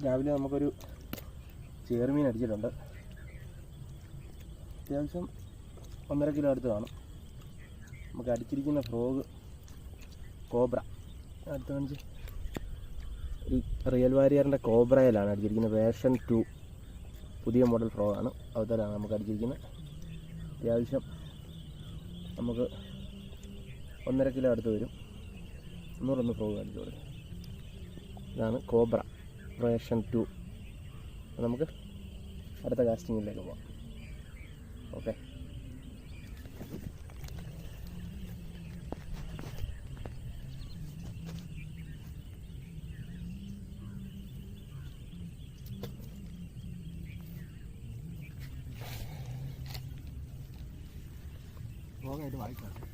രാവിലെ നമുക്കൊരു ചേറുമീൻ അടിച്ചിട്ടുണ്ട്. അത്യാവശ്യം 1.5 കിലോ അടുത്ത് കാണും. നമുക്ക് അടിച്ചിരിക്കുന്ന ഫ്രോഗ് കോബ്ര അടുത്ത് കാണിച്ച് ഈ റിയൽ വാരിയറിൻ്റെ കോബ്രയിലാണ് അടിച്ചിരിക്കുന്നത്. വേർഷൻ 2 പുതിയ മോഡൽ ഫ്രോഗാണ്. അവതരാണ് നമുക്ക് അടിച്ചിരിക്കുന്നത്. അത്യാവശ്യം നമുക്ക് 1.5 കിലോ അടുത്ത് വരും. 101 ഫ്രോഗ് അടിച്ചു കൊടുക്കും. ഇതാണ് കോബ്ര വേർഷൻ 2. നമുക്ക് അടുത്ത കാസ്റ്റിങ്ങിലേക്ക് പോകാം. ഓക്കെ. വായിക്കാം.